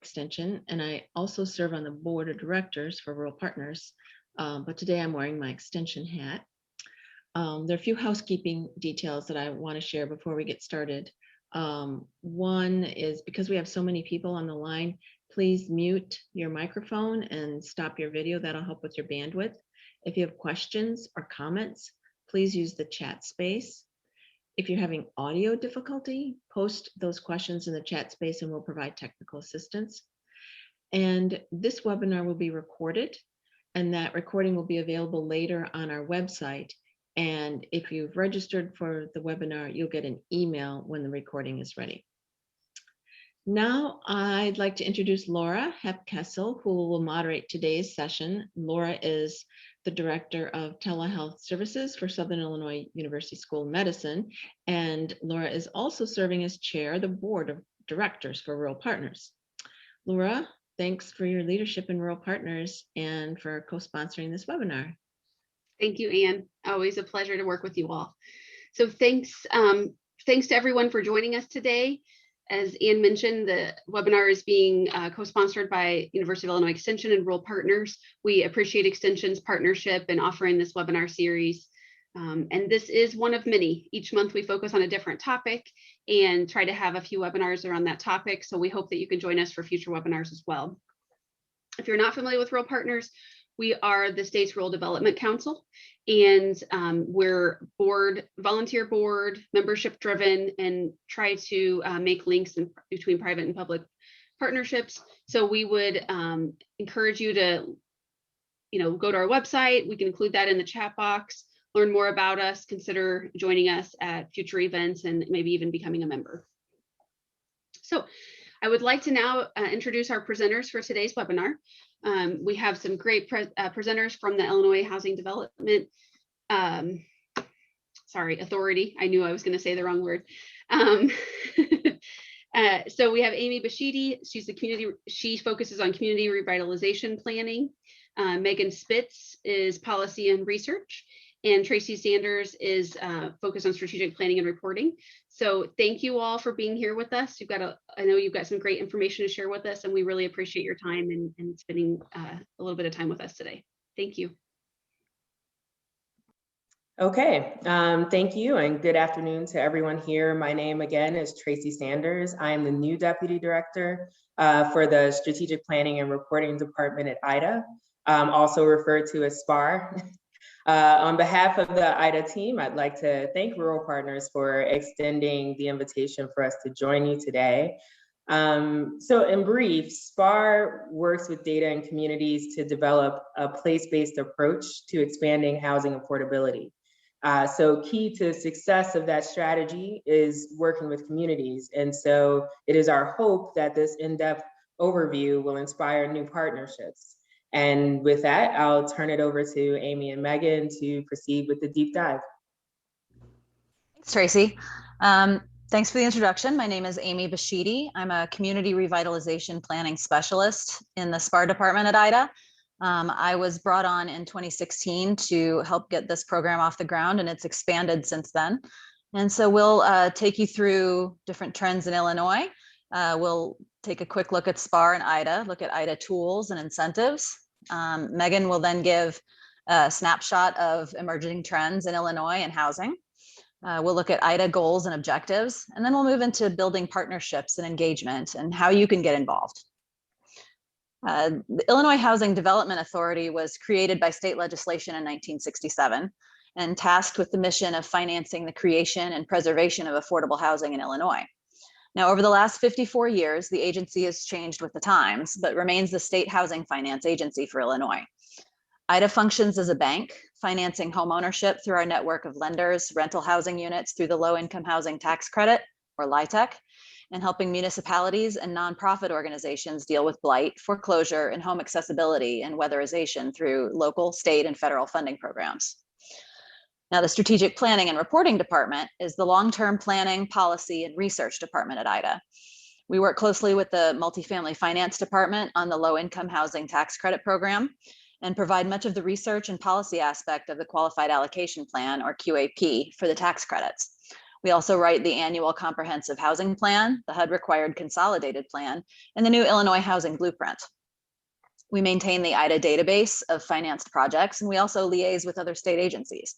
Extension, and I also serve on the board of directors for Rural Partners, but today I'm wearing my extension hat. There are a few housekeeping details that I want to share before we get started. One is because we have so many people on the line, please mute your microphone and stop your video. That'll help with your bandwidth. If you have questions or comments, please use the chat space. If you're having audio difficulty, post those questions in the chat space and we'll provide technical assistance. And this webinar will be recorded, and that recording will be available later on our website. And if you've registered for the webinar, you'll get an email when the recording is ready. Now, I'd like to introduce Laura Hepkessel, who will moderate today's session. Laura is the Director of Telehealth Services for Southern Illinois University School of Medicine, and Laura is also serving as Chair of the Board of Directors for Rural Partners. Laura, thanks for your leadership in Rural Partners and for co-sponsoring this webinar. Thank you, Anne. Always a pleasure to work with you all. So thanks to everyone for joining us today. As Anne mentioned, the webinar is being co-sponsored by University of Illinois Extension and Rural Partners. We appreciate Extension's partnership in offering this webinar series. And this is one of many. Each month we focus on a different topic and try to have a few webinars around that topic. So we hope that you can join us for future webinars as well. If you're not familiar with Rural Partners, we are the state's Rural Development Council, and we're volunteer board, membership driven, and try to make links between private and public partnerships. So we would encourage you to, go to our website. We can include that in the chat box, learn more about us, consider joining us at future events, and maybe even becoming a member. So I would like to now introduce our presenters for today's webinar. We have some great presenters from the Illinois Housing Development Authority. I knew I was going to say the wrong word. So we have Amy Bashidi. She focuses on community revitalization planning. Megan Spitz is policy and research. And Tracy Sanders is focused on strategic planning and reporting. So thank you all for being here with us. I know you've got some great information to share with us, and we really appreciate your time and spending a little bit of time with us today. Thank you. Okay, thank you and good afternoon to everyone here. My name again is Tracy Sanders. I am the new Deputy Director for the Strategic Planning and Reporting Department at IDA, also referred to as SPAR. On behalf of the IDA team, I'd like to thank Rural Partners for extending the invitation for us to join you today. So in brief, SPAR works with data and communities to develop a place-based approach to expanding housing affordability. So key to success of that strategy is working with communities. And so it is our hope that this in-depth overview will inspire new partnerships. And with that, I'll turn it over to Amy and Megan to proceed with the deep dive. Thanks, Tracy. Thanks for the introduction. My name is Amy Bashidi. I'm a community revitalization planning specialist in the SPAR department at IDA. I was brought on in 2016 to help get this program off the ground, and it's expanded since then. And so we'll take you through different trends in Illinois. We'll take a quick look at SPAR and IDA, look at IDA tools and incentives. Megan will then give a snapshot of emerging trends in Illinois and housing. We'll look at IDA goals and objectives, and then we'll move into building partnerships and engagement and how you can get involved. The Illinois Housing Development Authority was created by state legislation in 1967 and tasked with the mission of financing the creation and preservation of affordable housing in Illinois. Now, over the last 54 years, the agency has changed with the times, but remains the state housing finance agency for Illinois. IDA functions as a bank, financing homeownership through our network of lenders, rental housing units through the low-income housing tax credit, or LIHTC, and helping municipalities and nonprofit organizations deal with blight, foreclosure, and home accessibility and weatherization through local, state, and federal funding programs. Now, the Strategic Planning and Reporting Department is the long-term planning, policy, and research department at IDA. We work closely with the Multifamily Finance Department on the Low-Income Housing Tax Credit Program and provide much of the research and policy aspect of the Qualified Allocation Plan, or QAP, for the tax credits. We also write the annual comprehensive housing plan, the HUD required consolidated plan, and the new Illinois housing blueprint. We maintain the IDA database of financed projects, and we also liaise with other state agencies.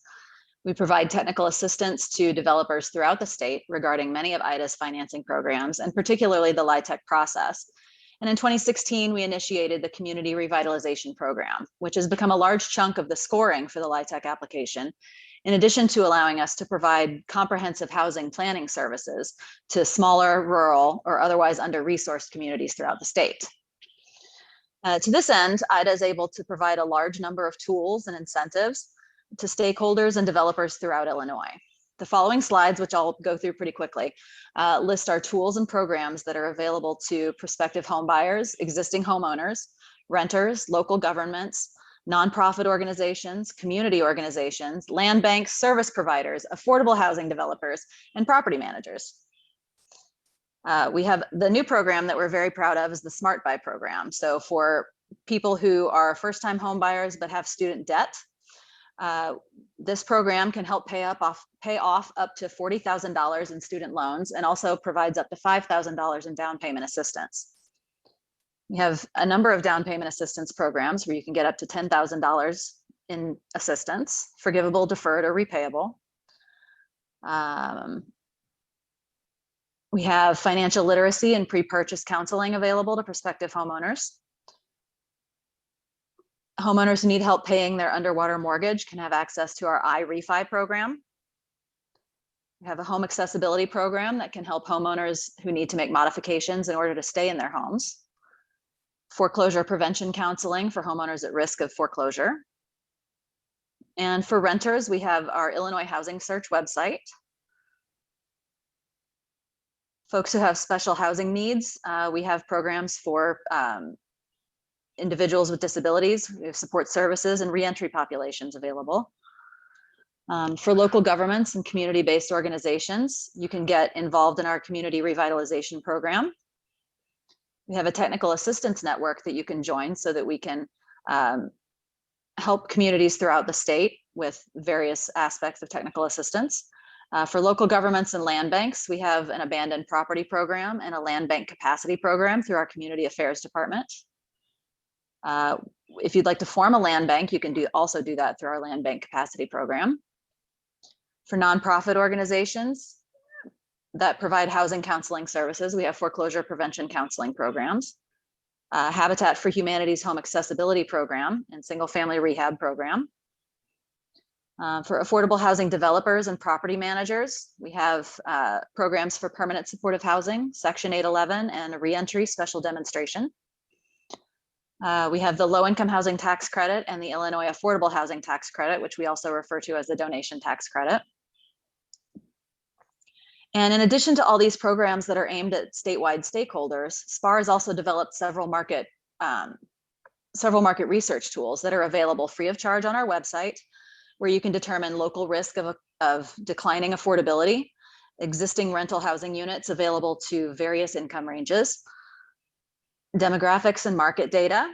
We provide technical assistance to developers throughout the state regarding many of IDA's financing programs, and particularly the LIHTC process. And in 2016, we initiated the Community Revitalization Program, which has become a large chunk of the scoring for the LIHTC application, in addition to allowing us to provide comprehensive housing planning services to smaller, rural, or otherwise under-resourced communities throughout the state. To this end, IDA is able to provide a large number of tools and incentives to stakeholders and developers throughout Illinois. The following slides, which I'll go through pretty quickly, list our tools and programs that are available to prospective home buyers, existing homeowners, renters, local governments, nonprofit organizations, community organizations, land banks, service providers, affordable housing developers, and property managers. We have the new program that we're very proud of is the Smart Buy program. So for people who are first-time home buyers but have student debt, this program can help pay off up to $40,000 in student loans, and also provides up to $5,000 in down payment assistance. We have a number of down payment assistance programs where you can get up to $10,000 in assistance, forgivable, deferred, or repayable. We have financial literacy and pre-purchase counseling available to prospective homeowners. Homeowners who need help paying their underwater mortgage can have access to our iRefi program. We have a home accessibility program that can help homeowners who need to make modifications in order to stay in their homes. Foreclosure prevention counseling for homeowners at risk of foreclosure. And for renters, we have our Illinois Housing Search website. Folks who have special housing needs, we have programs for individuals with disabilities. We have support services and reentry populations available. For local governments and community-based organizations, you can get involved in our Community Revitalization Program. We have a technical assistance network that you can join so that we can help communities throughout the state with various aspects of technical assistance. For local governments and land banks, we have an abandoned property program and a land bank capacity program through our Community Affairs Department. If you'd like to form a land bank, you can also do that through our land bank capacity program. For nonprofit organizations that provide housing counseling services, we have foreclosure prevention counseling programs, Habitat for Humanity's home accessibility program and single family rehab program. For affordable housing developers and property managers, we have programs for permanent supportive housing, Section 811, and a reentry special demonstration. We have the low-income housing tax credit and the Illinois affordable housing tax credit, which we also refer to as the donation tax credit. And in addition to all these programs that are aimed at statewide stakeholders, SPAR has also developed several market research tools that are available free of charge on our website, where you can determine local risk of declining affordability, existing rental housing units available to various income ranges, demographics and market data,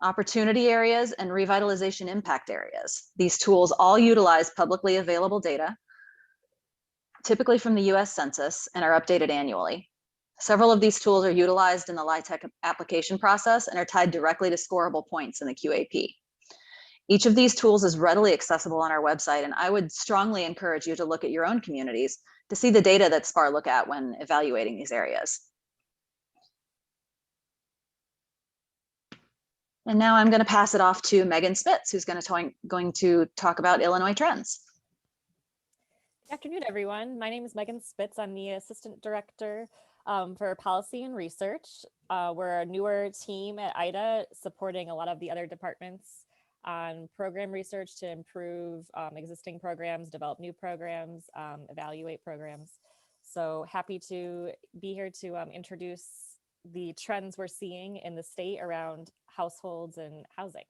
opportunity areas, and revitalization impact areas. These tools all utilize publicly available data, typically from the US Census, and are updated annually. Several of these tools are utilized in the LIHTC application process and are tied directly to scorable points in the QAP. Each of these tools is readily accessible on our website, and I would strongly encourage you to look at your own communities to see the data that SPAR look at when evaluating these areas. And now I'm going to pass it off to Megan Spitz, who's going to talk about Illinois trends. Good afternoon, everyone. My name is Megan Spitz. I'm the Assistant Director for Policy and Research. We're a newer team at IDA supporting a lot of the other departments on program research to improve existing programs, develop new programs, evaluate programs. So happy to be here to introduce the trends we're seeing in the state around households and housing.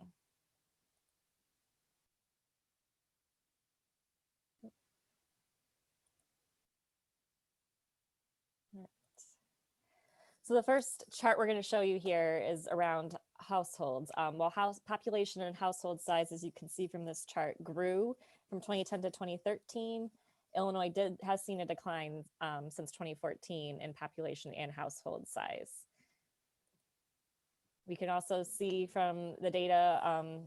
So the first chart we're going to show you here is around households. While population and household size, as you can see from this chart, grew from 2010 to 2013, Illinois has seen a decline since 2014 in population and household size. We can also see from the data,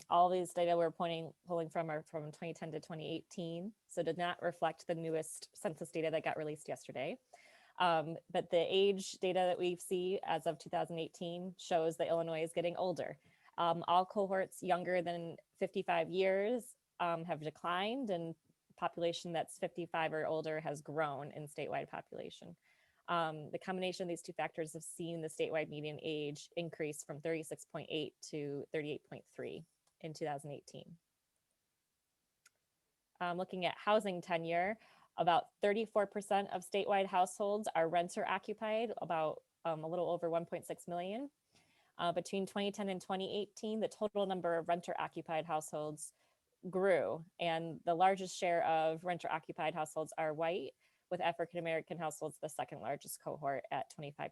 all these data we're pulling from are from 2010 to 2018, so did not reflect the newest census data that got released yesterday. But the age data that we see as of 2018 shows that Illinois is getting older. All cohorts younger than 55 years have declined, and population that's 55 or older has grown in statewide population. The combination of these two factors have seen the statewide median age increase from 36.8 to 38.3 in 2018. Looking at housing tenure, about 34% of statewide households are renter occupied, about a little over 1.6 million. Between 2010 and 2018, the total number of renter occupied households grew, and the largest share of renter occupied households are white, with African American households the second largest cohort at 25%.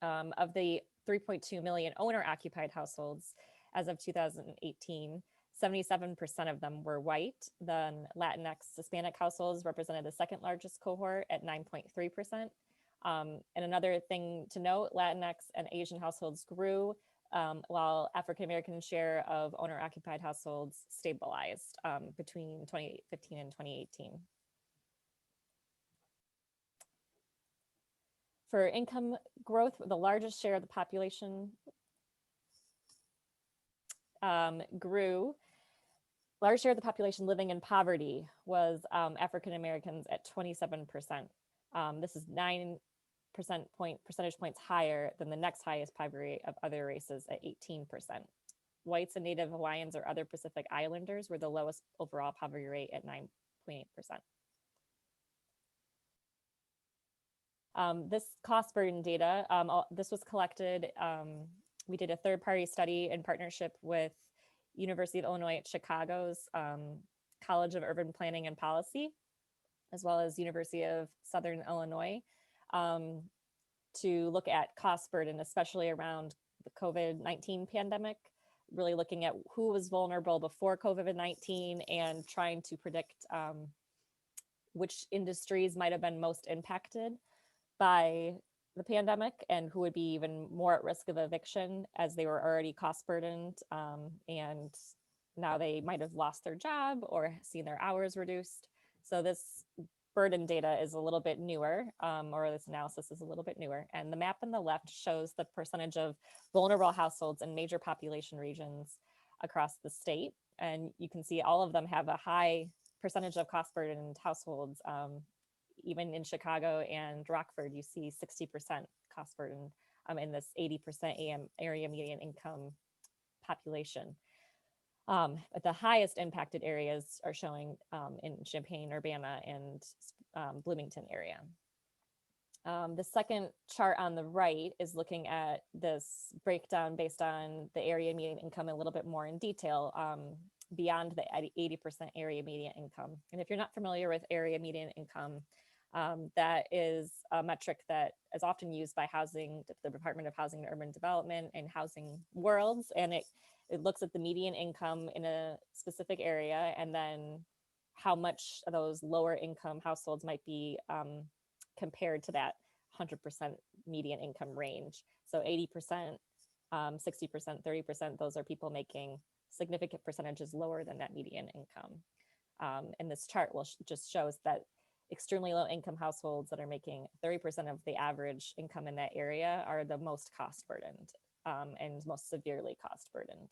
Of the 3.2 million owner occupied households as of 2018, 77% of them were white. Then Latinx Hispanic households represented the second largest cohort at 9.3%. And another thing to note, Latinx and Asian households grew, while African American share of owner occupied households stabilized between 2015 and 2018. For income growth, the largest share of the population grew. Large share of the population living in poverty was African Americans at 27%. This is 9% percentage points higher than the next highest poverty rate of other races at 18%. Whites and Native Hawaiians or other Pacific Islanders were the lowest overall poverty rate at 9.8%. This cost burden data, this was collected, we did a third-party study in partnership with University of Illinois at Chicago's College of Urban Planning and Policy, as well as University of Southern Illinois, to look at cost burden, especially around the COVID-19 pandemic, really looking at who was vulnerable before COVID-19 and trying to predict which industries might have been most impacted by the pandemic and who would be even more at risk of eviction as they were already cost burdened, and now they might have lost their job or seen their hours reduced. So this burden data is a little bit newer, or this analysis is a little bit newer. And the map on the left shows the percentage of vulnerable households in major population regions across the state. And you can see all of them have a high percentage of cost burdened households. Even in Chicago and Rockford, you see 60% cost burden in this 80% area median income population. But the highest impacted areas are showing in Champaign, Urbana, and Bloomington area. The second chart on the right is looking at this breakdown based on the area median income a little bit more in detail, beyond the 80% area median income. And if you're not familiar with area median income, that is a metric that is often used by the Department of Housing and Urban Development and Housing Worlds, and it looks at the median income in a specific area and then how much of those lower income households might be compared to that 100% median income range. So 80%, 60%, 30%, those are people making significant percentages lower than that median income. And this chart just shows that extremely low income households that are making 30% of the average income in that area are the most cost burdened and most severely cost burdened.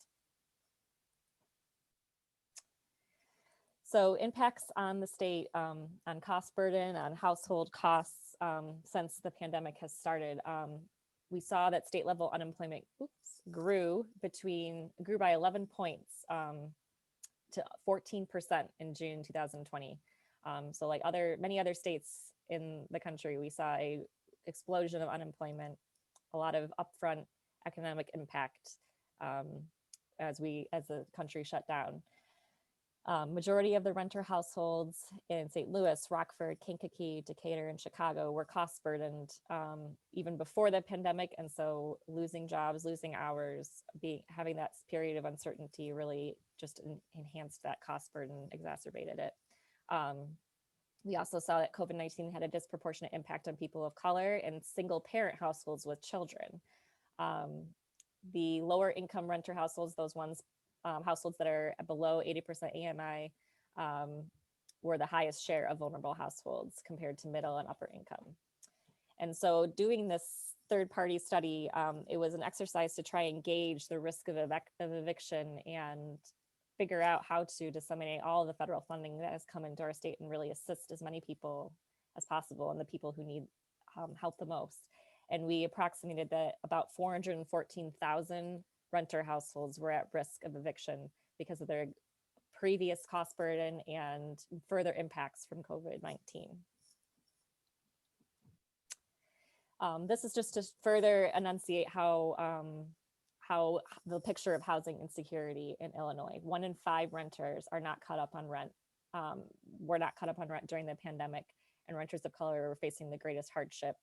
So impacts on the state, on cost burden, on household costs since the pandemic has started. We saw that state level unemployment grew by 11 points to 14% in June 2020. So like many other states in the country, we saw a explosion of unemployment, a lot of upfront economic impact as the country shut down. Majority of the renter households in St. Louis, Rockford, Kankakee, Decatur, and Chicago were cost burdened even before the pandemic. And so losing jobs, losing hours, having that period of uncertainty really just enhanced that cost burden, exacerbated it. We also saw that COVID-19 had a disproportionate impact on people of color and single parent households with children. The lower income renter households, those ones, households that are below 80% AMI, were the highest share of vulnerable households compared to middle and upper income. And so doing this third-party study, it was an exercise to try and gauge the risk of eviction and figure out how to disseminate all of the federal funding that has come into our state and really assist as many people as possible and the people who need help the most. And we approximated that about 414,000 renter households were at risk of eviction because of their previous cost burden and further impacts from COVID-19. This is just to further enunciate how the picture of housing insecurity in Illinois. 1 in 5 renters are not caught up on rent. Were not caught up on rent during the pandemic, and renters of color were facing the greatest hardship.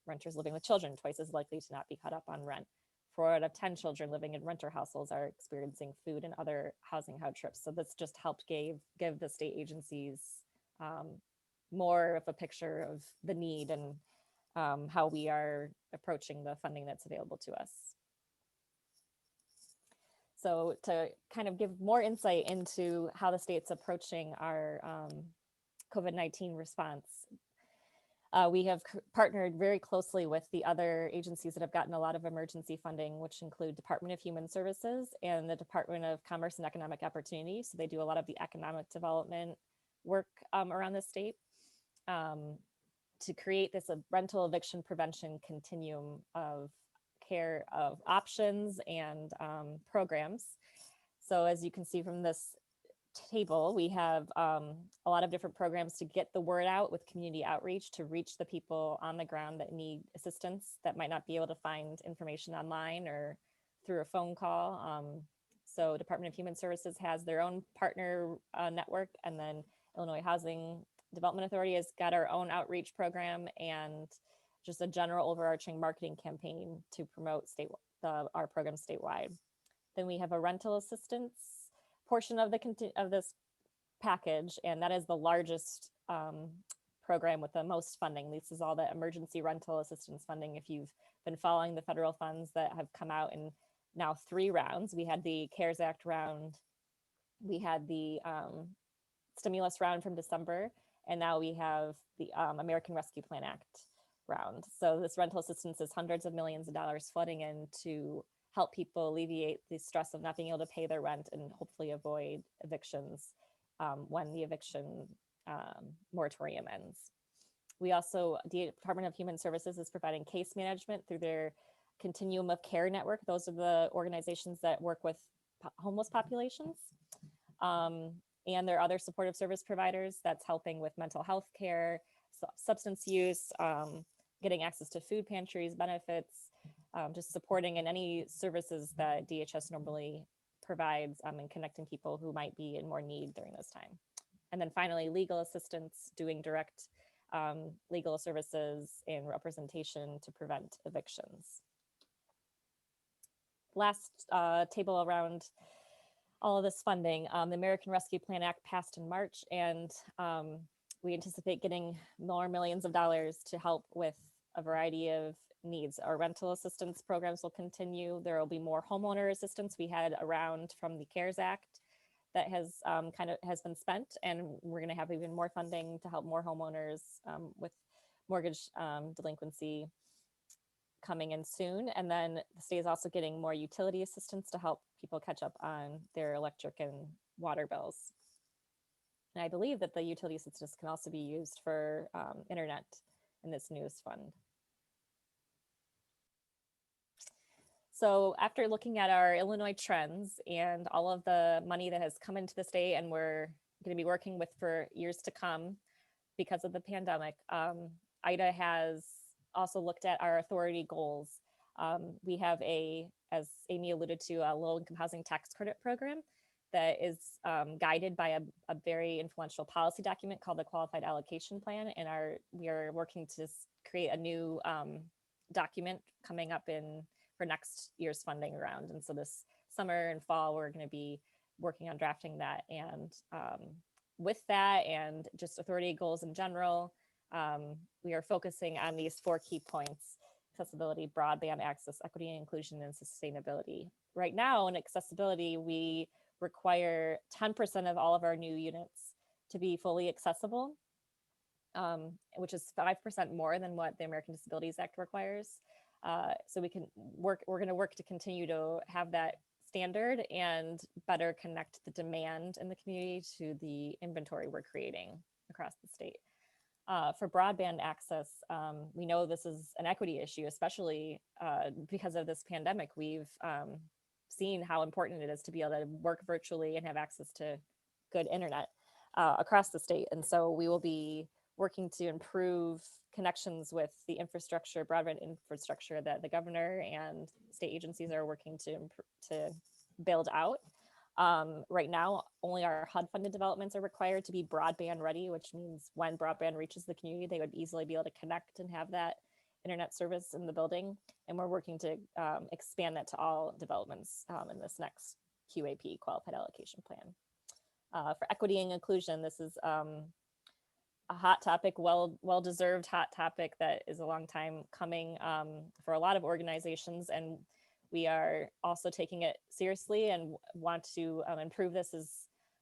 Renters living with children, twice as likely to not be caught up on rent. 4 out of 10 children living in renter households are experiencing food and other housing hardships. So this just helped give the state agencies more of a picture of the need and how we are approaching the funding that's available to us. So to kind of give more insight into how the state's approaching our COVID-19 response, we have partnered very closely with the other agencies that have gotten a lot of emergency funding, which include Department of Human Services and the Department of Commerce and Economic Opportunity. So they do a lot of the economic development work around the state to create this rental eviction prevention continuum of care of options and programs. So as you can see from this table, we have a lot of different programs to get the word out with community outreach to reach the people on the ground that need assistance that might not be able to find information online or through a phone call. So Department of Human Services has their own partner network, and then Illinois Housing Development Authority has got our own outreach program and just a general overarching marketing campaign to promote our program statewide. Then we have a rental assistance portion of this package, and that is the largest program with the most funding. This is all the emergency rental assistance funding. If you've been following the federal funds that have come out in now 3 rounds, we had the CARES Act round, we had the stimulus round from December, and now we have the American Rescue Plan Act round. So this rental assistance is hundreds of millions of dollars flooding in to help people alleviate the stress of not being able to pay their rent and hopefully avoid evictions when the eviction moratorium ends. We also, the Department of Human Services is providing case management through their Continuum of Care Network. Those are the organizations that work with homeless populations. And there are other supportive service providers that's helping with mental health care, substance use, getting access to food pantries, benefits, just supporting in any services that DHS normally provides and connecting people who might be in more need during this time. And then finally, legal assistance, doing direct legal services and representation to prevent evictions. Last table around all of this funding, the American Rescue Plan Act passed in March, and we anticipate getting more millions of dollars to help with a variety of needs. Our rental assistance programs will continue. There will be more homeowner assistance. We had a round from the CARES Act that has has been spent, and we're going to have even more funding to help more homeowners with mortgage delinquency coming in soon. And then the state is also getting more utility assistance to help people catch up on their electric and water bills. And I believe that the utility assistance can also be used for internet in this newest fund. So after looking at our Illinois trends and all of the money that has come into the state and we're going to be working with for years to come because of the pandemic, IDA has also looked at our authority goals. We have as Amy alluded to, a low-income housing tax credit program that is guided by a very influential policy document called the Qualified Allocation Plan. And we are working to create a new document coming up for next year's funding round. And so this summer and fall, we're going to be working on drafting that and with that and just authority goals in general, we are focusing on these 4 key points: accessibility, broadband access, equity and inclusion, and sustainability. Right now in accessibility, we require 10% of all of our new units to be fully accessible, which is 5% more than what the American Disabilities Act requires. So we're going to work to continue to have that standard and better connect the demand in the community to the inventory we're creating across the state. For broadband access, we know this is an equity issue, especially because of this pandemic. We've seen how important it is to be able to work virtually and have access to good internet across the state. And so we will be working to improve connections with the infrastructure, broadband infrastructure that the governor and state agencies are working to build out. Right now, only our HUD-funded developments are required to be broadband ready, which means when broadband reaches the community, they would easily be able to connect and have that internet service in the building. And we're working to expand that to all developments in this next QAP, Qualified Allocation Plan. For equity and inclusion, this is a hot topic, well-deserved hot topic that is a long time coming for a lot of organizations. And we are also taking it seriously and want to improve this as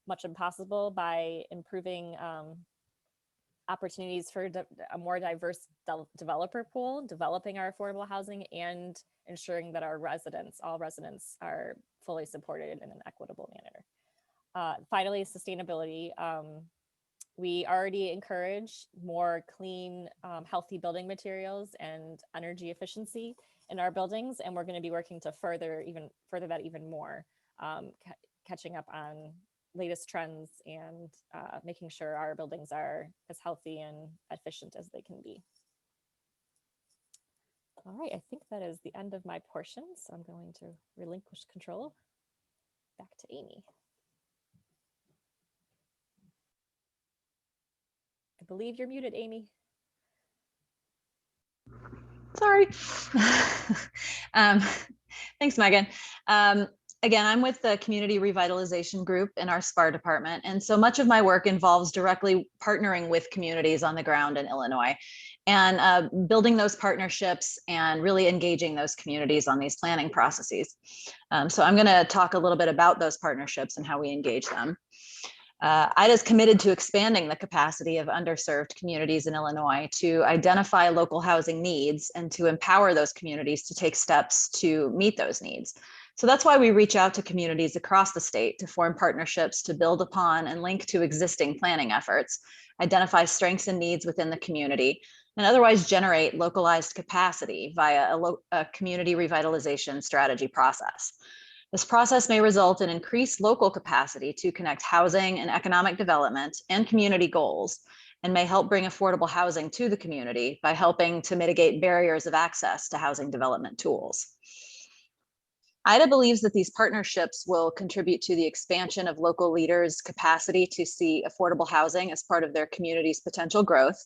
much as possible by improving opportunities for a more diverse developer pool, developing our affordable housing, and ensuring that our all residents are fully supported in an equitable manner. Finally, sustainability. We already encourage more clean, healthy building materials and energy efficiency in our buildings, and we're going to be working to further that even more, catching up on latest trends and making sure our buildings are as healthy and efficient as they can be. All right, I think that is the end of my portion, so I'm going to relinquish control back to Amy. I believe you're muted, Amy. Sorry. Thanks, Megan. Again, I'm with the Community Revitalization Group in our SPAR department. And so much of my work involves directly partnering with communities on the ground in Illinois and building those partnerships and really engaging those communities on these planning processes. So I'm going to talk a little bit about those partnerships and how we engage them. IDA is committed to expanding the capacity of underserved communities in Illinois to identify local housing needs and to empower those communities to take steps to meet those needs. So that's why we reach out to communities across the state to form partnerships to build upon and link to existing planning efforts, identify strengths and needs within the community, and otherwise generate localized capacity via a community revitalization strategy process. This process may result in increased local capacity to connect housing and economic development and community goals, and may help bring affordable housing to the community by helping to mitigate barriers of access to housing development tools. IDA believes that these partnerships will contribute to the expansion of local leaders' capacity to see affordable housing as part of their community's potential growth,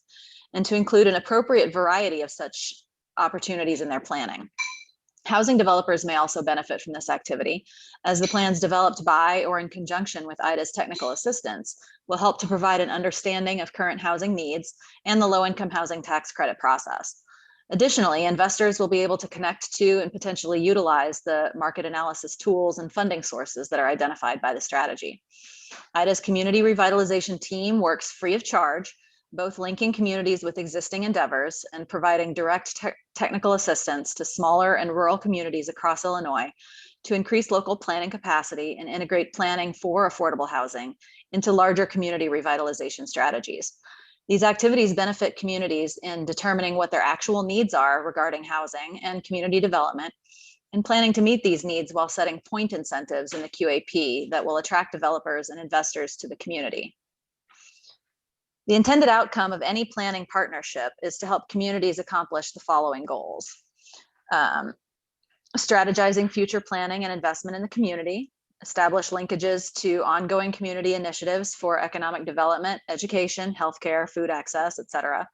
and to include an appropriate variety of such opportunities in their planning. Housing developers may also benefit from this activity, as the plans developed by or in conjunction with IDA's technical assistance will help to provide an understanding of current housing needs and the low-income housing tax credit process. Additionally, investors will be able to connect to and potentially utilize the market analysis tools and funding sources that are identified by the strategy. IDA's community revitalization team works free of charge, both linking communities with existing endeavors and providing direct technical assistance to smaller and rural communities across Illinois to increase local planning capacity and integrate planning for affordable housing into larger community revitalization strategies. These activities benefit communities in determining what their actual needs are regarding housing and community development, and planning to meet these needs while setting point incentives in the QAP that will attract developers and investors to the community. The intended outcome of any planning partnership is to help communities accomplish the following goals: strategizing future planning and investment in the community, establish linkages to ongoing community initiatives for economic development, education, healthcare, food access, etc.,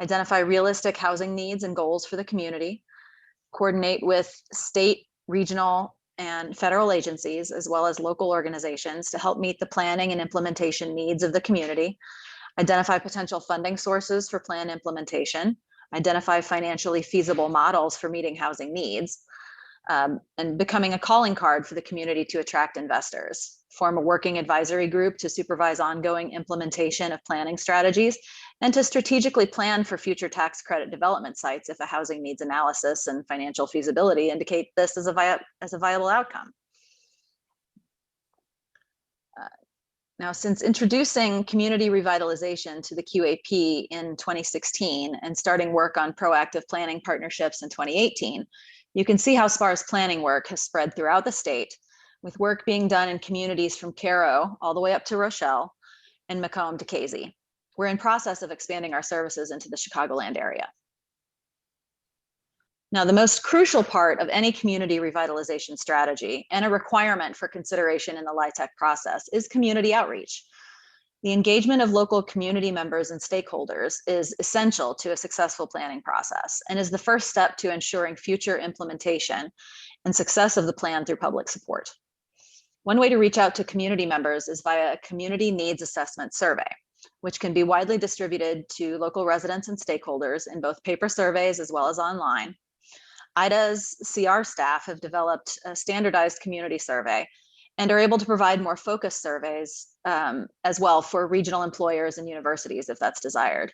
identify realistic housing needs and goals for the community, coordinate with state, regional, and federal agencies, as well as local organizations, to help meet the planning and implementation needs of the community, identify potential funding sources for plan implementation, identify financially feasible models for meeting housing needs, and becoming a calling card for the community to attract investors, form a working advisory group to supervise ongoing implementation of planning strategies, and to strategically plan for future tax credit development sites if a housing needs analysis and financial feasibility indicate this as a viable outcome. Now, since introducing community revitalization to the QAP in 2016 and starting work on proactive planning partnerships in 2018, you can see how SPAR's planning work has spread throughout the state, with work being done in communities from Cairo all the way up to Rochelle and Macomb to Casey. We're in process of expanding our services into the Chicagoland area. Now, the most crucial part of any community revitalization strategy and a requirement for consideration in the LIHTC process is community outreach. The engagement of local community members and stakeholders is essential to a successful planning process and is the first step to ensuring future implementation and success of the plan through public support. One way to reach out to community members is via a community needs assessment survey, which can be widely distributed to local residents and stakeholders in both paper surveys as well as online. IDA's CR staff have developed a standardized community survey and are able to provide more focused surveys as well for regional employers and universities if that's desired.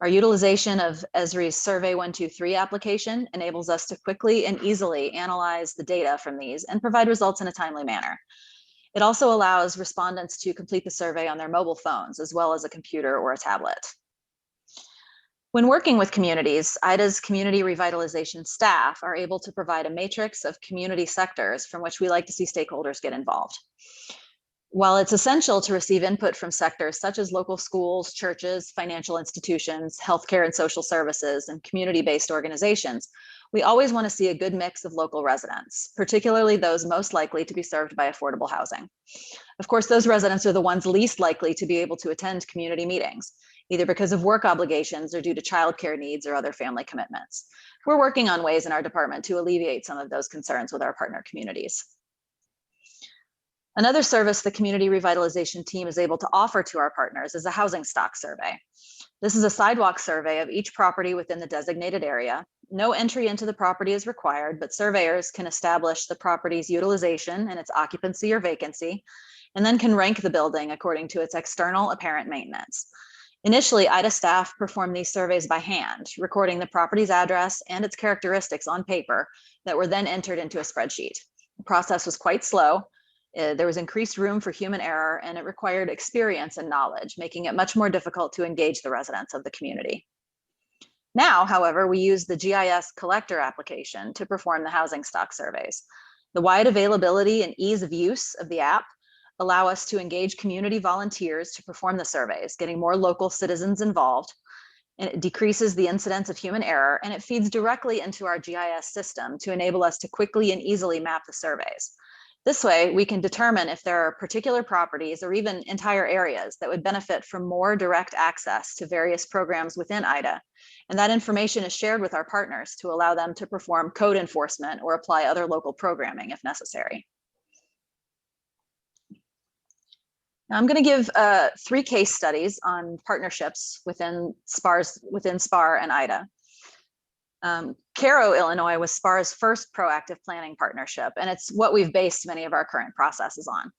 Our utilization of Esri's Survey 123 application enables us to quickly and easily analyze the data from these and provide results in a timely manner. It also allows respondents to complete the survey on their mobile phones as well as a computer or a tablet. When working with communities, IDA's community revitalization staff are able to provide a matrix of community sectors from which we like to see stakeholders get involved. While it's essential to receive input from sectors such as local schools, churches, financial institutions, healthcare and social services, and community-based organizations, we always want to see a good mix of local residents, particularly those most likely to be served by affordable housing. Of course, those residents are the ones least likely to be able to attend community meetings, either because of work obligations or due to childcare needs or other family commitments. We're working on ways in our department to alleviate some of those concerns with our partner communities. Another service the community revitalization team is able to offer to our partners is a housing stock survey. This is a sidewalk survey of each property within the designated area. No entry into the property is required, but surveyors can establish the property's utilization and its occupancy or vacancy, and then can rank the building according to its external apparent maintenance. Initially, IDA staff performed these surveys by hand, recording the property's address and its characteristics on paper that were then entered into a spreadsheet. The process was quite slow. There was increased room for human error, and it required experience and knowledge, making it much more difficult to engage the residents of the community. Now, however, we use the GIS collector application to perform the housing stock surveys. The wide availability and ease of use of the app allow us to engage community volunteers to perform the surveys, getting more local citizens involved, and it decreases the incidence of human error, and it feeds directly into our GIS system to enable us to quickly and easily map the surveys. This way, we can determine if there are particular properties or even entire areas that would benefit from more direct access to various programs within IDA. And that information is shared with our partners to allow them to perform code enforcement or apply other local programming if necessary. Now, I'm going to give 3 case studies on partnerships within SPAR and IDA. Cairo, Illinois was SPAR's first proactive planning partnership, and it's what we've based many of our current processes on.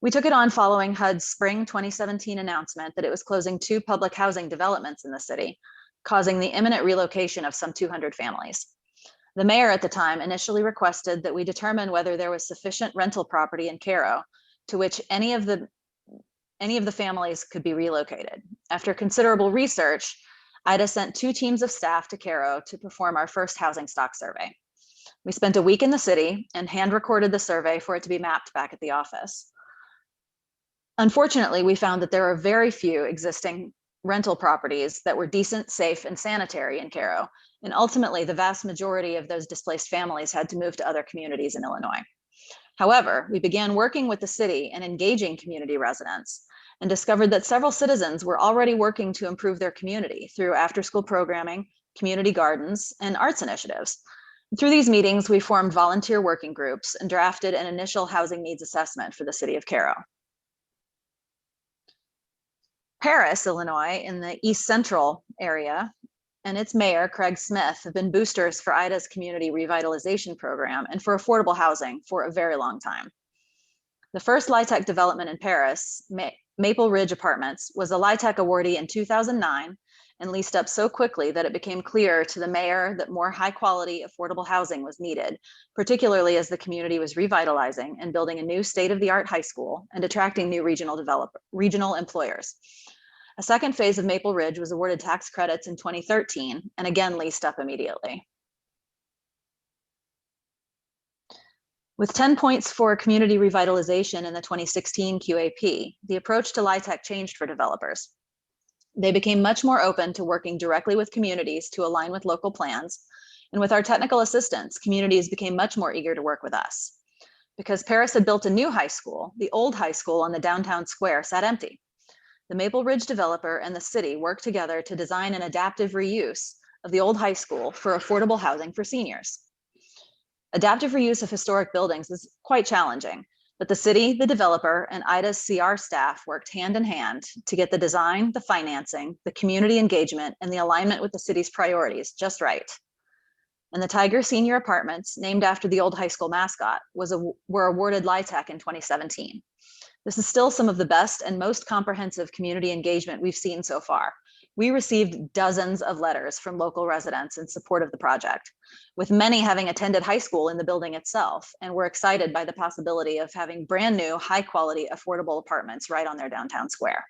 We took it on following HUD's spring 2017 announcement that it was closing 2 public housing developments in the city, causing the imminent relocation of some 200 families. The mayor at the time initially requested that we determine whether there was sufficient rental property in Cairo to which any of the families could be relocated. After considerable research, IDA sent 2 teams of staff to Cairo to perform our first housing stock survey. We spent a week in the city and hand recorded the survey for it to be mapped back at the office. Unfortunately, we found that there are very few existing rental properties that were decent, safe, and sanitary in Cairo. And ultimately, the vast majority of those displaced families had to move to other communities in Illinois. However, we began working with the city and engaging community residents, and discovered that several citizens were already working to improve their community through after-school programming, community gardens, and arts initiatives. Through these meetings, we formed volunteer working groups and drafted an initial housing needs assessment for the city of Cairo. Paris, Illinois, in the East Central area, and its mayor, Craig Smith, have been boosters for IDA's community revitalization program and for affordable housing for a very long time. The first LIHTC development in Paris, Maple Ridge Apartments, was a LIHTC awardee in 2009 and leased up so quickly that it became clear to the mayor that more high quality, affordable housing was needed, particularly as the community was revitalizing and building a new state-of-the-art high school and attracting new regional employers. A second phase of Maple Ridge was awarded tax credits in 2013 and again leased up immediately. With 10 points for community revitalization in the 2016 QAP, the approach to LIHTC changed for developers. They became much more open to working directly with communities to align with local plans. And with our technical assistance, communities became much more eager to work with us. Because Paris had built a new high school, the old high school on the downtown square sat empty. The Maple Ridge developer and the city worked together to design an adaptive reuse of the old high school for affordable housing for seniors. Adaptive reuse of historic buildings is quite challenging, but the city, the developer, and IDA's CR staff worked hand in hand to get the design, the financing, the community engagement, and the alignment with the city's priorities just right. And the Tiger Senior Apartments, named after the old high school mascot, were awarded LIHTC in 2017. This is still some of the best and most comprehensive community engagement we've seen so far. We received dozens of letters from local residents in support of the project, with many having attended high school in the building itself, and were excited by the possibility of having brand new, high quality, affordable apartments right on their downtown square.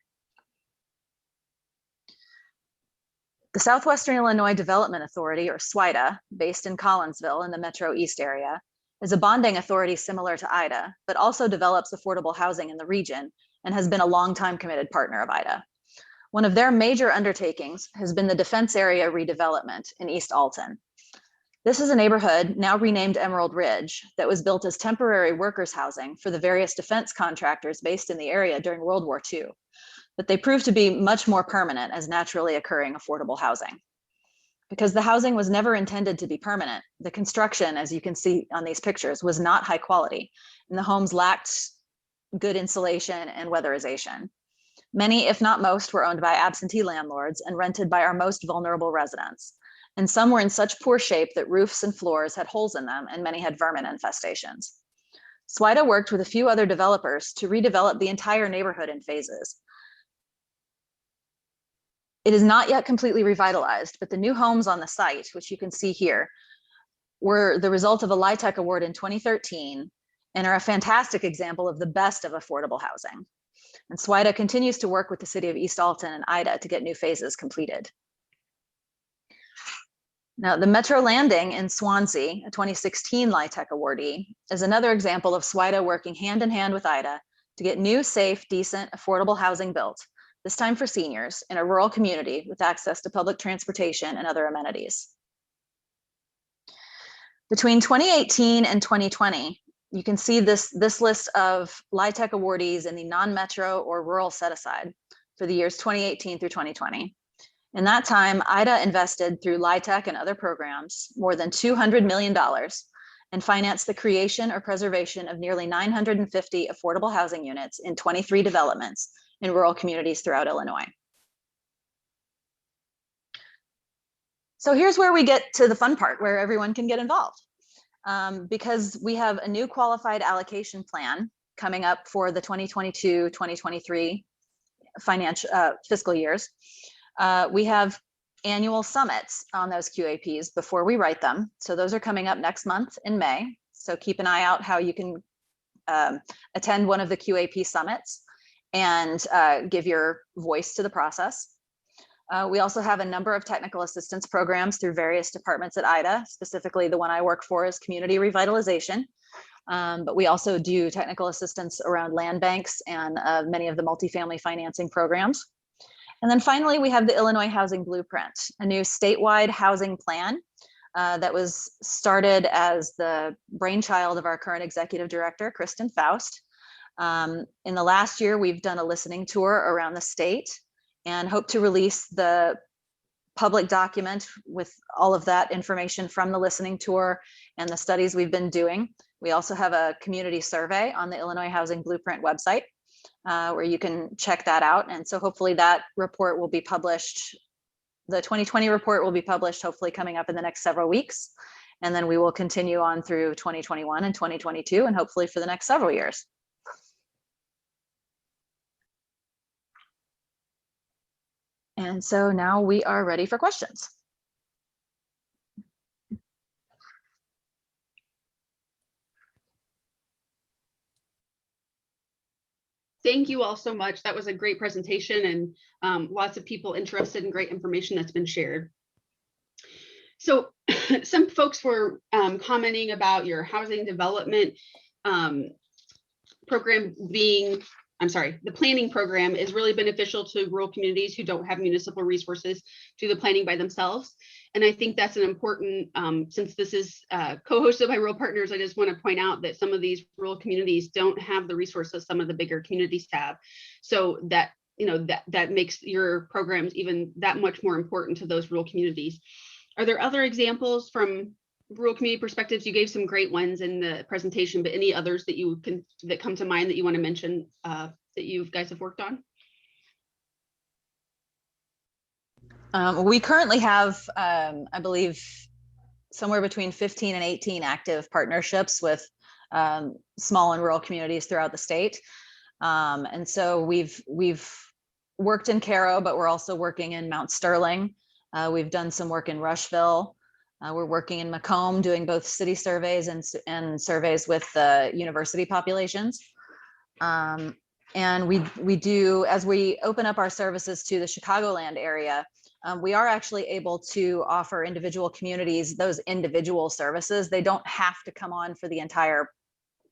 The Southwestern Illinois Development Authority, or SWIDA, based in Collinsville in the Metro East area, is a bonding authority similar to IDA, but also develops affordable housing in the region and has been a longtime committed partner of IDA. One of their major undertakings has been the defense area redevelopment in East Alton. This is a neighborhood now renamed Emerald Ridge that was built as temporary workers' housing for the various defense contractors based in the area during World War II, but they proved to be much more permanent as naturally occurring affordable housing. Because the housing was never intended to be permanent, the construction, as you can see on these pictures, was not high quality, and the homes lacked good insulation and weatherization. Many, if not most, were owned by absentee landlords and rented by our most vulnerable residents. And some were in such poor shape that roofs and floors had holes in them, and many had vermin infestations. SWIDA worked with a few other developers to redevelop the entire neighborhood in phases. It is not yet completely revitalized, but the new homes on the site, which you can see here, were the result of a LIHTC award in 2013 and are a fantastic example of the best of affordable housing. And SWIDA continues to work with the city of East Alton and IDA to get new phases completed. Now, the Metro Landing in Swansea, a 2016 LIHTC awardee, is another example of SWIDA working hand in hand with IDA to get new, safe, decent, affordable housing built, this time for seniors in a rural community with access to public transportation and other amenities. Between 2018 and 2020, you can see this list of LIHTC awardees in the non-metro or rural set-aside for the years 2018 through 2020. In that time, IDA invested through LIHTC and other programs more than $200 million and financed the creation or preservation of nearly 950 affordable housing units in 23 developments in rural communities throughout Illinois. So here's where we get to the fun part, where everyone can get involved. Because we have a new qualified allocation plan coming up for the 2022-2023 fiscal years. We have annual summits on those QAPs before we write them. So those are coming up next month in May. So keep an eye out how you can attend one of the QAP summits and give your voice to the process. We also have a number of technical assistance programs through various departments at IDA. Specifically, the one I work for is community revitalization. But we also do technical assistance around land banks and many of the multifamily financing programs. And then finally, we have the Illinois Housing Blueprint, a new statewide housing plan that was started as the brainchild of our current executive director, Kristen Faust. In the last year, we've done a listening tour around the state and hope to release the public document with all of that information from the listening tour and the studies we've been doing. We also have a community survey on the Illinois Housing Blueprint website where you can check that out. And so hopefully that report will be published. The 2020 report will be published hopefully coming up in the next several weeks. And then we will continue on through 2021 and 2022 and hopefully for the next several years. And so now we are ready for questions. Thank you all so much. That was a great presentation and lots of people interested in great information that's been shared. So some folks were commenting about your housing development program being, the planning program is really beneficial to rural communities who don't have municipal resources to do the planning by themselves. And I think that's an important, since this is co-hosted by Rural Partners, I just want to point out that some of these rural communities don't have the resources some of the bigger communities have. So that, that makes your programs even that much more important to those rural communities. Are there other examples from rural community perspectives? You gave some great ones in the presentation, but any others that that come to mind that you want to mention that you guys have worked on? We currently have, I believe, somewhere between 15 and 18 active partnerships with small and rural communities throughout the state. And so we've worked in Caro, but we're also working in Mount Sterling. We've done some work in Rushville. We're working in Macomb, doing both city surveys and surveys with the university populations. And we do, as we open up our services to the Chicagoland area, we are actually able to offer individual communities those individual services. They don't have to come on for the entire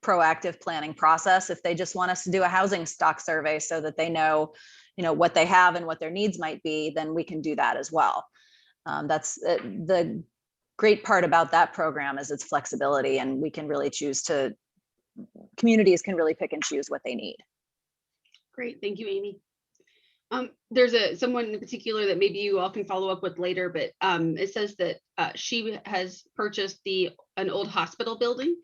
proactive planning process. If they just want us to do a housing stock survey so that they know, what they have and what their needs might be, then we can do that as well. That's the great part about that program is its flexibility, and we can really communities can really pick and choose what they need. Great, thank you, Amy. There's someone in particular that maybe you all can follow up with later, but it says that she has purchased an old hospital building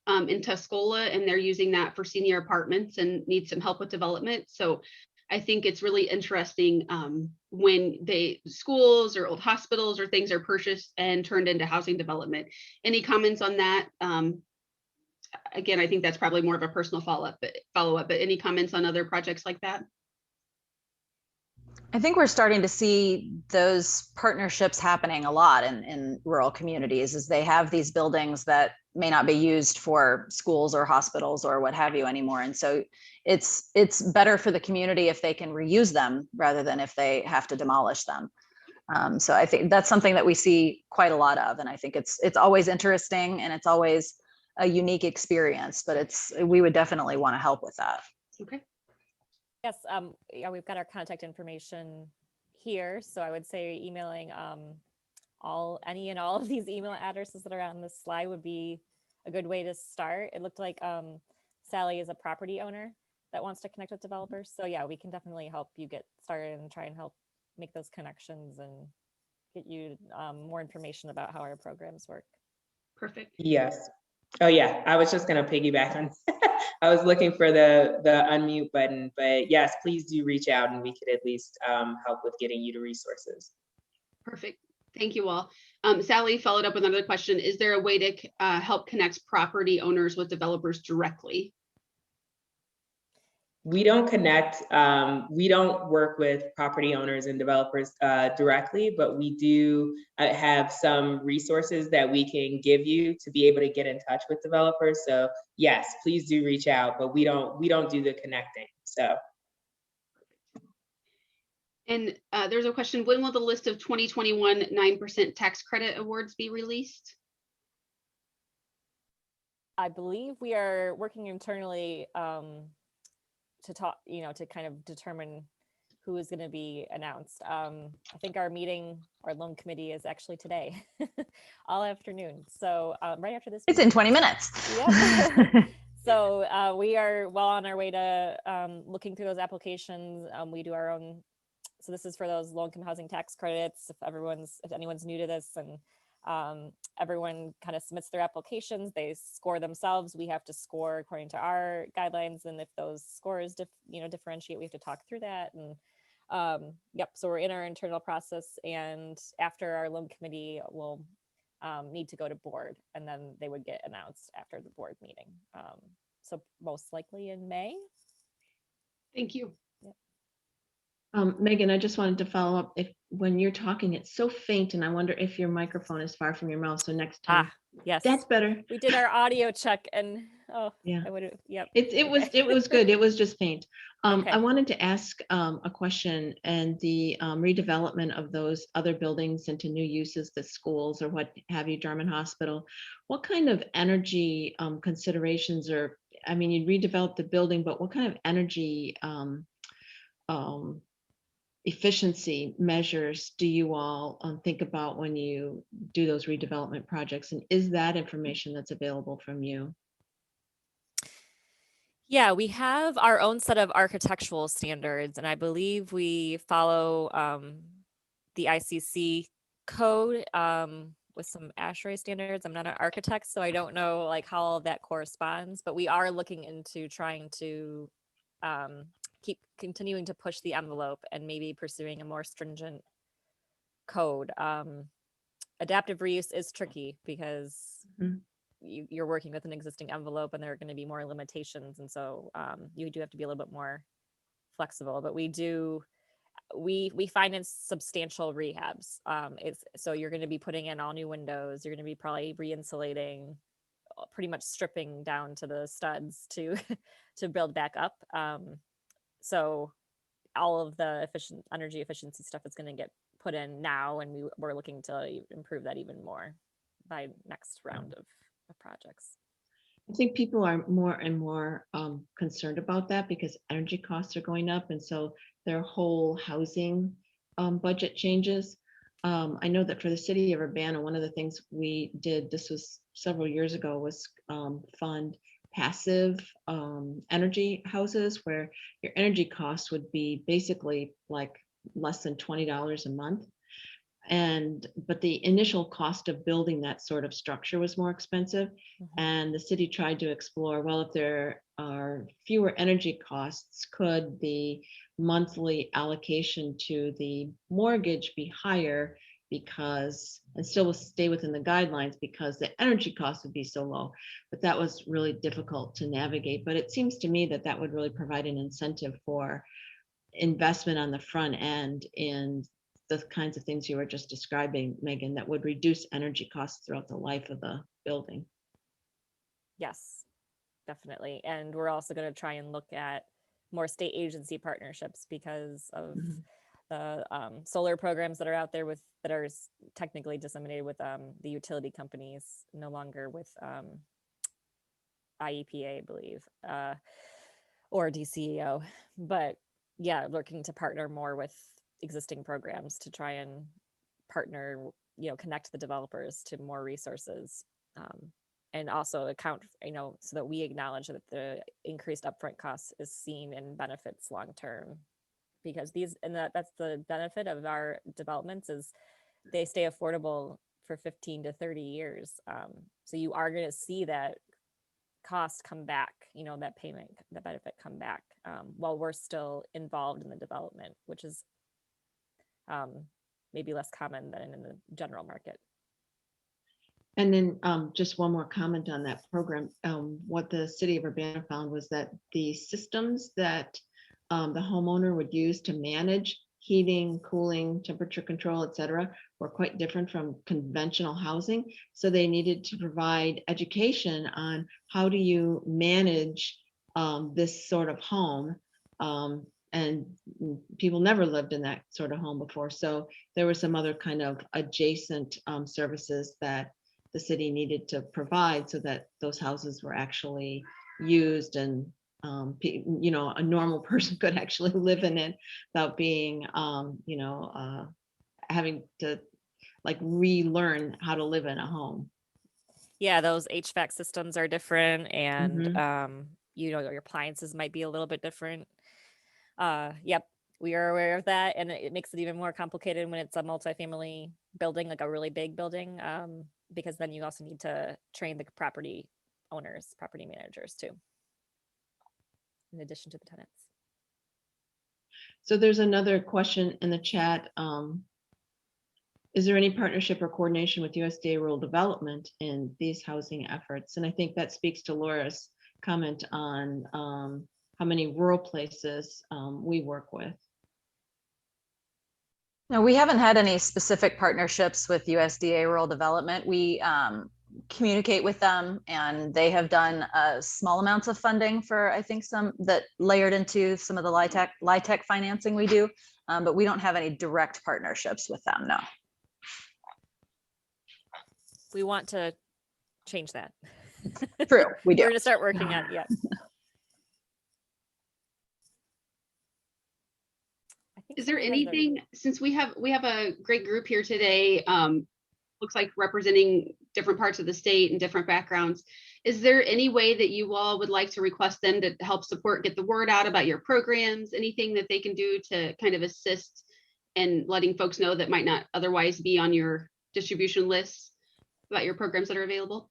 in Tuscola, and they're using that for senior apartments and need some help with development. So I think it's really interesting when schools or old hospitals or things are purchased and turned into housing development. Any comments on that? Again, I think that's probably more of a personal follow-up, but any comments on other projects like that? I think we're starting to see those partnerships happening a lot in rural communities, as they have these buildings that may not be used for schools or hospitals or what have you anymore. And so it's better for the community if they can reuse them rather than if they have to demolish them. So I think that's something that we see quite a lot of. And I think it's always interesting and it's always a unique experience, but we would definitely want to help with that. Okay. Yes, yeah, we've got our contact information here. So I would say emailing any and all of these email addresses that are on this slide would be a good way to start. It looked like Sally is a property owner that wants to connect with developers. So yeah, we can definitely help you get started and try and help make those connections and get you more information about how our programs work. Perfect. Yes. Oh yeah, I was just gonna piggyback on. I was looking for the unmute button, but yes, please do reach out and we could at least help with getting you to resources. Perfect. Thank you all. Sally followed up with another question. Is there a way to help connect property owners with developers directly? We don't connect, we don't work with property owners and developers directly, but we do have some resources that we can give you to be able to get in touch with developers. So yes, please do reach out, but we don't do the connecting, so. And there's a question, when will the list of 2021 9% tax credit awards be released? I believe we are working internally to talk, to kind of determine who is going to be announced. I think our loan committee is actually today, all afternoon. So right after this. It's in 20 minutes. Yeah. So we are well on our way to looking through those applications. We do our own So this is for those low-income housing tax credits. If anyone's new to this, and everyone kind of submits their applications, they score themselves. We have to score according to our guidelines, and if those scores differentiate, we have to talk through that. And yep, so we're in our internal process, and after our loan committee will need to go to board, and then they would get announced after the board meeting. So most likely in May. Thank you. Megan, I just wanted to follow up. If when you're talking, it's so faint, and I wonder if your microphone is far from your mouth. So next time, Yes, that's better. we did our audio check, and Yeah, I would have. Yep. it was good. It was just faint. Okay. I wanted to ask a question, and the redevelopment of those other buildings into new uses, the schools or what have you, Jarman Hospital. What kind of energy considerations, or I mean, you redevelop the building, but what kind of energy efficiency measures do you all think about when you do those redevelopment projects? And is that information that's available from you? Yeah, we have our own set of architectural standards, and I believe we follow the ICC code with some ASHRAE standards. I'm not an architect, so I don't know like how all of that corresponds, but we are looking into trying to keep continuing to push the envelope and maybe pursuing a more stringent code. Adaptive reuse is tricky because you're working with an existing envelope, and there are going to be more limitations, and so you do have to be a little bit more flexible. But we finance substantial rehabs. So you're going to be putting in all new windows. You're going to be probably re-insulating, pretty much stripping down to the studs to to build back up. So all of the energy efficiency stuff is going to get put in now, and we're looking to improve that even more by next round of projects. I think people are more and more concerned about that because energy costs are going up, and so their whole housing budget changes. I know that for the city of Urbana, one of the things we did, this was several years ago, was fund passive energy houses where your energy costs would be basically like less than $20 a month. But the initial cost of building that sort of structure was more expensive. And the city tried to explore, well, if there are fewer energy costs, could the monthly allocation to the mortgage be higher because, and still stay within the guidelines because the energy cost would be so low. But that was really difficult to navigate. But it seems to me that that would really provide an incentive for investment on the front end in the kinds of things you were just describing, Megan, that would reduce energy costs throughout the life of the building. Yes, definitely. And we're also going to try and look at more state agency partnerships because of the solar programs that are out there that are technically disseminated with the utility companies, no longer with IEPA, I believe, or DCEO. But yeah, looking to partner more with existing programs to try and partner, connect the developers to more resources, and also account, so that we acknowledge that the increased upfront costs is seen in benefits long term, because that's the benefit of our developments is they stay affordable for 15 to 30 years. So you are going to see that cost come back, that payment, that benefit come back while we're still involved in the development, which is maybe less common than in the general market. And then just one more comment on that program. What the city of Urbana found was that the systems that the homeowner would use to manage heating, cooling, temperature control, et cetera, were quite different from conventional housing. So they needed to provide education on how do you manage this sort of home. And people never lived in that sort of home before. So there were some other kind of adjacent services that the city needed to provide so that those houses were actually used and a normal person could actually live in it without being having to like relearn how to live in a home. Yeah, those HVAC systems are different, and your appliances might be a little bit different. Yep. we are aware of that, and it makes it even more complicated when it's a multifamily building, like a really big building, because then you also need to train the property owners, property managers too, in addition to the tenants. So there's another question in the chat. Is there any partnership or coordination with USDA rural development in these housing efforts? And I think that speaks to Laura's comment on how many rural places we work with. No, we haven't had any specific partnerships with USDA rural development. We communicate with them, and they have done small amounts of funding for, I think, some that layered into some of the LIHTC financing we do, but we don't have any direct partnerships with them, no. We want to change that. True, we do. We're going to start working on it, yeah. Is there anything, since we have a great group here today, looks like representing different parts of the state and different backgrounds, is there any way that you all would like to request them to help support, get the word out about your programs, anything that they can do to kind of assist in letting folks know that might not otherwise be on your distribution list about your programs that are available?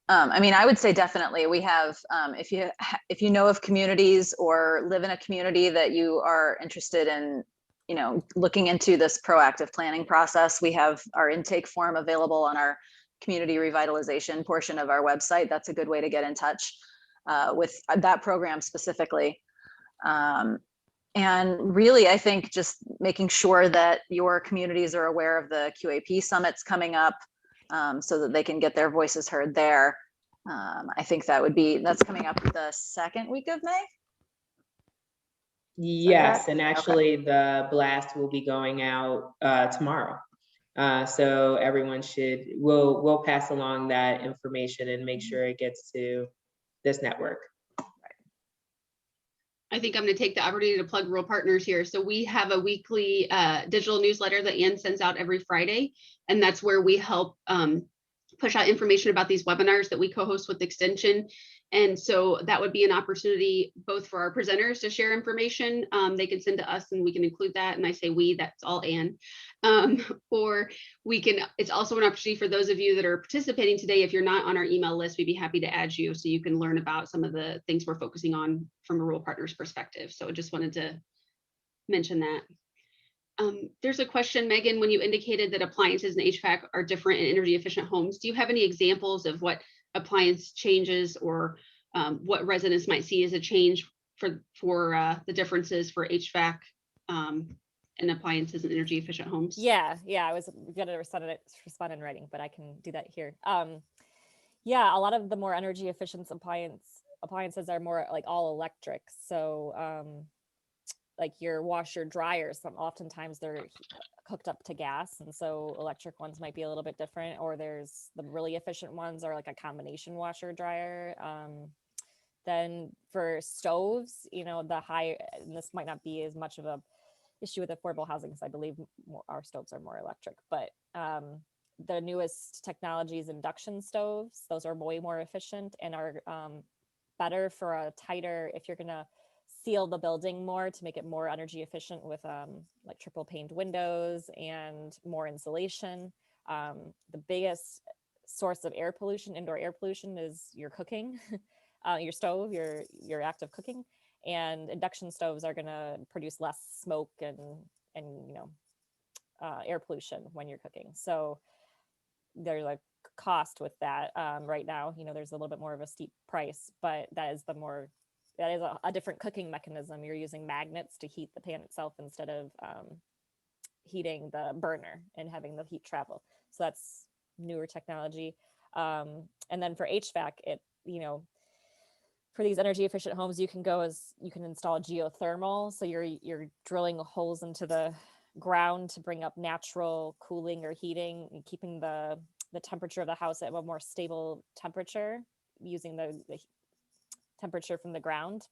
I mean, I would say definitely we have, if you know of communities or live in a community that you are interested in, you know, looking into this proactive planning process, we have our intake form available on our community revitalization portion of our website. That's a good way to get in touch with that program specifically. And really, I think just making sure that your communities are aware of the QAP summits coming up, so that they can get their voices heard there. I think that's coming up the second week of May. Yes, and actually the blast will be going out tomorrow. So everyone we'll pass along that information and make sure it gets to this network. I think I'm going to take the opportunity to plug Rural Partners here. So we have a weekly digital newsletter that Ann sends out every Friday, and that's where we help push out information about these webinars that we co-host with Extension. And so that would be an opportunity both for our presenters to share information. They can send to us and we can include that. And I say we, that's all Ann. Or it's also an opportunity for those of you that are participating today. If you're not on our email list, we'd be happy to add you so you can learn about some of the things we're focusing on from a Rural Partners perspective. So I just wanted to mention that. There's a question, Megan, when you indicated that appliances and HVAC are different in energy efficient homes, do you have any examples of what appliance changes or what residents might see as a change for the differences for HVAC and appliances and energy efficient homes? Yeah, I was going to respond in writing, but I can do that here. Yeah, a lot of the more energy efficient appliances are more like all electric. So like your washer dryers, oftentimes they're hooked up to gas, and so electric ones might be a little bit different. Or there's the really efficient ones are like a combination washer dryer. Then for stoves, you know, and this might not be as much of a issue with affordable housing because I believe our stoves are more electric, but the newest technology is induction stoves. Those are way more efficient and are better for a tighter, if you're gonna seal the building more to make it more energy efficient with like triple paned windows and more insulation. The biggest source of air pollution, indoor air pollution, is your cooking, your stove, your active cooking, and induction stoves are going to produce less smoke and you know air pollution when you're cooking. So there's a cost with that right now. You know, there's a little bit more of a steep price, but that is a different cooking mechanism. You're using magnets to heat the pan itself instead of heating the burner and having the heat travel. So that's newer technology. And then for HVAC, for these energy efficient homes, you can install geothermal. So you're drilling holes into the ground to bring up natural cooling or heating and keeping the temperature of the house at a more stable temperature using the temperature from the ground.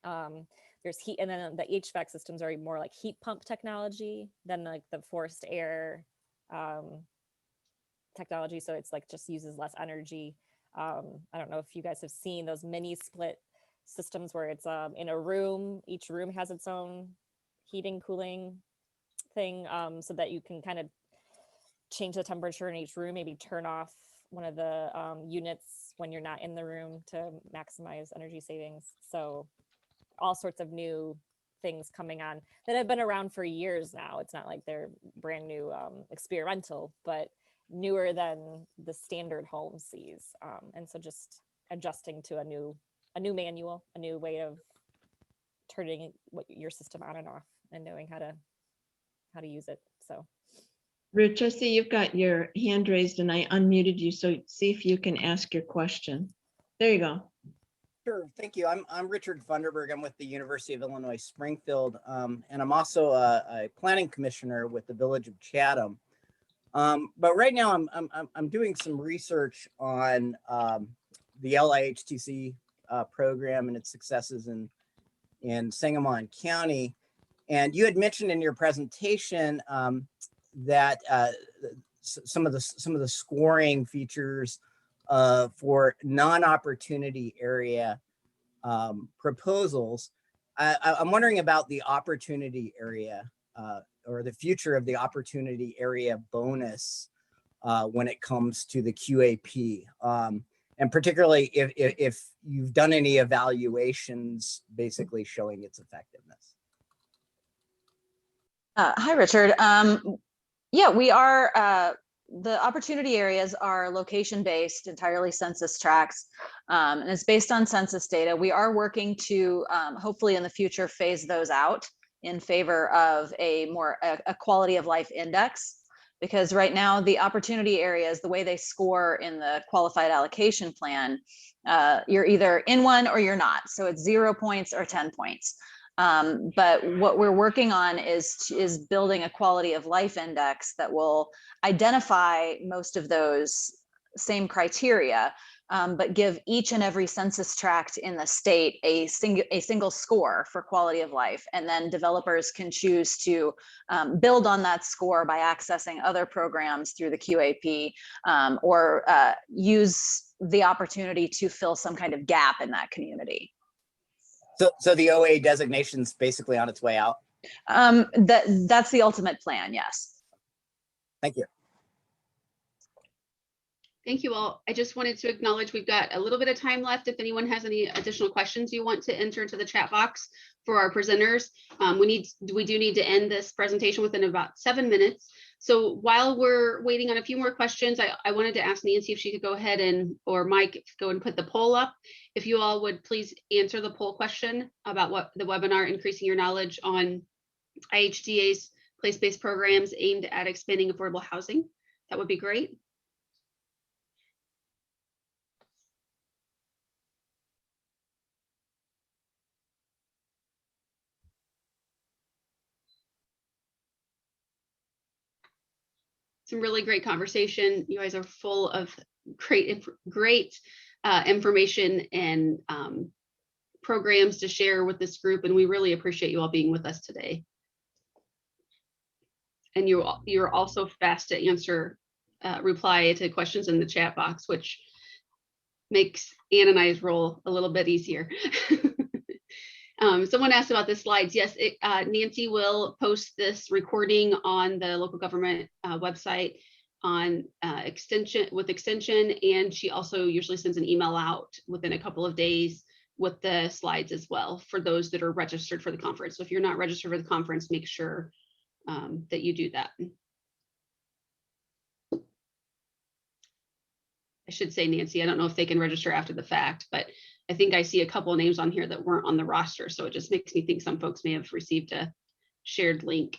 There's heat, and then the HVAC systems are more like heat pump technology than like the forced air technology. So it's like just uses less energy. I don't know if you guys have seen those mini split systems where it's in a room, each room has its own heating, cooling thing, so that you can kind of change the temperature in each room, maybe turn off one of the units when you're not in the room to maximize energy savings. So all sorts of new things coming on that have been around for years now. It's not like they're brand new experimental, but newer than the standard home sees. And so just adjusting to a new manual, a new way of turning your system on and off and knowing how to use it. So Rich, I see you've got your hand raised and I unmuted you, so see if you can ask your question. There you go. Sure, thank you. I'm Richard Funderburg. I'm with the University of Illinois Springfield, and I'm also a planning commissioner with the Village of Chatham. But right now, I'm doing some research on the LIHTC program and its successes in Sangamon County. And you had mentioned in your presentation that some of the scoring features for non-opportunity area proposals. I'm wondering about the opportunity area or the future of the opportunity area bonus when it comes to the QAP. And particularly if you've done any evaluations basically showing its effectiveness. Hi, Richard. Yeah, we are, the opportunity areas are location-based, entirely census tracts, and it's based on census data. We are working to hopefully in the future phase those out in favor of a quality of life index, because right now the opportunity areas, the way they score in the qualified allocation plan, you're either in one or you're not. So it's 0 points or 10 points. But what we're working on is building a quality of life index that will identify most of those same criteria, but give each and every census tract in the state a single score for quality of life. And then developers can choose to build on that score by accessing other programs through the QAP, or use the opportunity to fill some kind of gap in that community. So the OA designation's basically on its way out? That's the ultimate plan, yes. Thank you. Thank you all. I just wanted to acknowledge we've got a little bit of time left. If anyone has any additional questions you want to enter into the chat box for our presenters, we do need to end this presentation within about 7 minutes. So while we're waiting on a few more questions, I wanted to ask Nancy if she could go ahead or Mike, go and put the poll up. If you all would please answer the poll question about what the webinar, Increasing Your Knowledge on IHDA's place-based programs aimed at expanding affordable housing. That would be great. Some really great conversation. You guys are full of great information and programs to share with this group, and we really appreciate you all being with us today. And you're also fast to answer, reply to questions in the chat box, which makes Ann and I's role a little bit easier. Someone asked about the slides. Yes, Nancy will post this recording on the local government website on extension, and she also usually sends an email out within a couple of days with the slides as well for those that are registered for the conference. So if you're not registered for the conference, make sure that you do that. I should say, Nancy, I don't know if they can register after the fact, but I think I see a couple of names on here that weren't on the roster. So it just makes me think some folks may have received a shared link.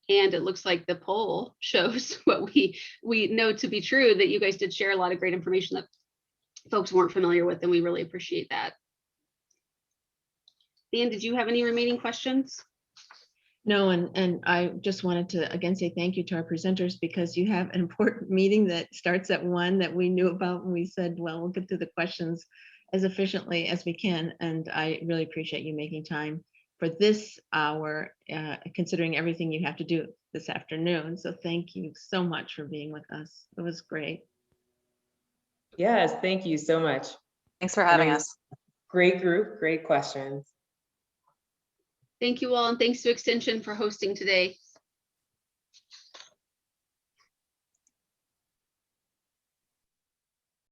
And it looks like the poll shows what we know to be true, that you guys did share a lot of great information that folks weren't familiar with, and we really appreciate that. Dan, did you have any remaining questions? No, and I just wanted to again say thank you to our presenters, because you have an important meeting that starts at 1 that we knew about, and we said, well, we'll get to the questions as efficiently as we can. And I really appreciate you making time for this hour, considering everything you have to do this afternoon. So thank you so much for being with us. It was great. Yes, thank you so much. Thanks for having us. Great group, great questions. Thank you all, and thanks to Extension for hosting today.